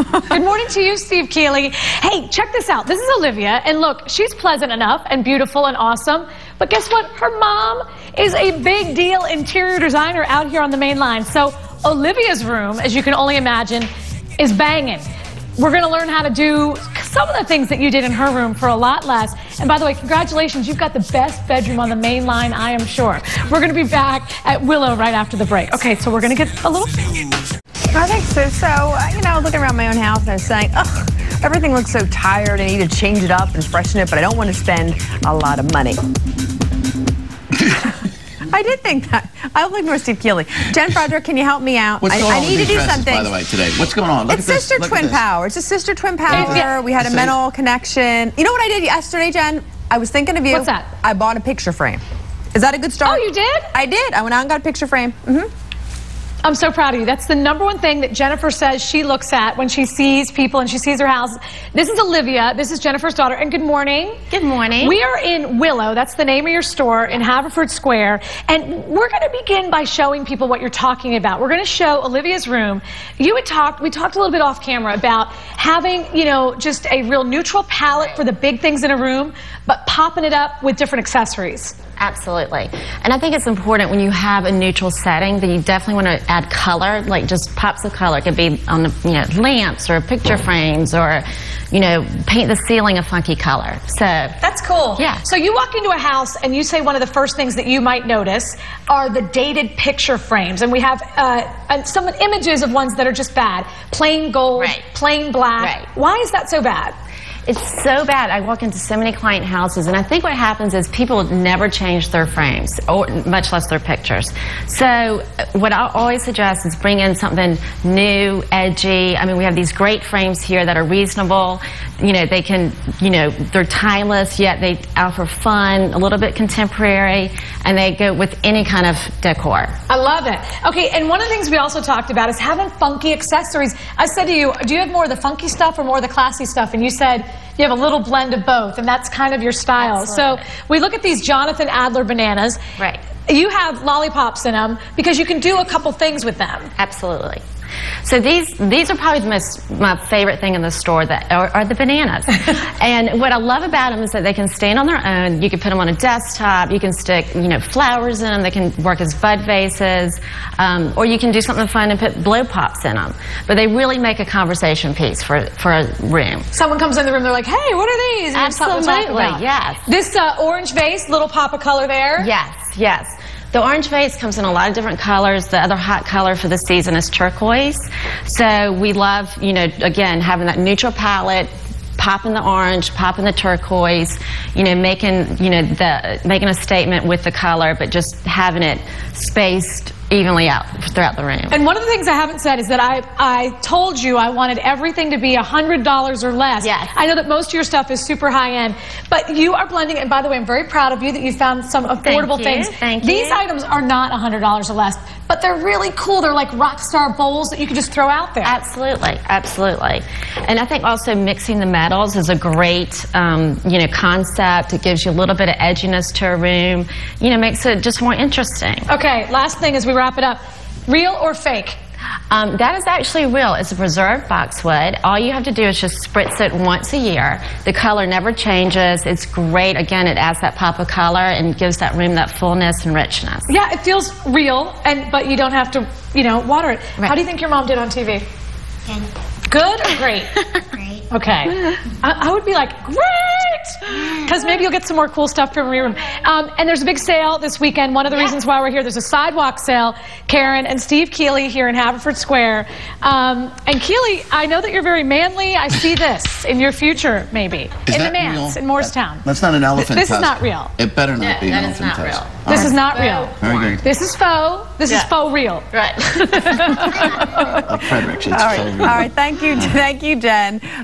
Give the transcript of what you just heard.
Good morning to you, Steve Keeley. Hey, check this out. This is Olivia, and look, she's pleasant enough and beautiful and awesome, but guess what? Her mom is a big deal interior designer out here on the main line. So Olivia's room, as you can only imagine, is banging. We're going to learn how to do some of the things that you did in her room for a lot less. And by the way, congratulations, you've got the best bedroom on the main line, I am sure. We're going to be back at Willow right after the break. Okay, so we're going to get a little... I think so. So, you know, looking around my own house and I was saying, ugh, everything looks so tired. I need to change it up and freshen it, but I don't want to spend a lot of money. I did think that. I look like Steve Keeley. Jen, Frederick, can you help me out? I need to do something. By the way, today, what's going on? It's sister twin power. It's a sister twin power. Yeah. We had a mental connection. You know what I did yesterday, Jen? I was thinking of you. What's that? I bought a picture frame. Is that a good start? Oh, you did? I did. I went out and got a picture frame. I'm so proud of you. That's the #1 thing that Jennaphr says she looks at when she sees people and she sees her house. This is Olivia. This is Jennifer's daughter. And good morning. Good morning. We are in Willow. That's the name of your store in Haverford Square. And we're going to begin by showing people what you're talking about. We're going to show Olivia's room. We talked a little bit off camera about having, you know, just a real neutral palette for the big things in a room, but popping it up with different accessories. Absolutely. And I think it's important when you have a neutral setting that you definitely want to add color, like just pops of color. It could be on the, you know, lamps or picture frames or, you know, paint the ceiling a funky color. So that's cool. Yeah. So you walk into a house and you say one of the first things that you might notice are the dated picture frames. And we have some images of ones that are just bad. Plain gold, plain black. Why is that so bad? It's so bad. I walk into so many client houses, and I think what happens is people never change their frames, or much less their pictures. So what I always suggest is bring in something new, edgy. I mean, we have these great frames here that are reasonable. You know, they can, you know, they're timeless, yet they offer fun, a little bit contemporary, and they go with any kind of decor. I love it. Okay, and one of the things we also talked about is having funky accessories. I said to you, do you have more of the funky stuff or more of the classy stuff? And you said you have a little blend of both, and that's kind of your style. Absolutely. So we look at these Jonathan Adler bananas. Right. You have lollipops in them because you can do a couple things with them. Absolutely. So these are probably my favorite thing in the store that are the bananas. And what I love about them is that they can stand on their own. You can put them on a desktop. You can stick, you know, flowers in them. They can work as bud vases, or you can do something fun and put blow pops in them. But they really make a conversation piece for a room. Someone comes in the room, they're like, "Hey, what are these?" And absolutely, yes. This orange vase, little pop of color there. Yes, yes. The orange vase comes in a lot of different colors. The other hot color for the season is turquoise. So we love, you know, again, having that neutral palette, popping the orange, popping the turquoise, you know, making a statement with the color, but just having it spaced evenly out throughout the room. And one of the things I haven't said is that I told you I wanted everything to be $100 or less. Yes. I know that most of your stuff is super high end, but you are blending, and by the way, I'm very proud of you that you found some affordable things. Thank you. These items are not $100 or less, but they're really cool. They're like rock star bowls that you can just throw out there. Absolutely, absolutely. And I think also mixing the metals is a great, you know, concept. It gives you a little bit of edginess to a room. You know, makes it just more interesting. Okay, last thing as we wrap it up. Real or fake? That is actually real. It's a preserved boxwood. All you have to do is just spritz it once a year. The color never changes. It's great. Again, it adds that pop of color and gives that room that fullness and richness. Yeah, it feels real, but you don't have to, you know, water it. Right. How do you think your mom did on TV? Good. Good or great? Great. Okay. I would be like, great! Because maybe you'll get some more cool stuff from your room. And there's a big sale this weekend. One of the reasons why we're here, there's a sidewalk sale. Karen and Steve Keeley here in Haverford Square. And Keeley, I know that you're very manly. I see this in your future, maybe. In the manse, in Morristown. That's not an elephant This tusk. is not real. It better not be an that is elephant not tusk. real. This is not real. Very good. This is faux. This is faux real. Right. Like Frederick. It's All right, thank you, Jen.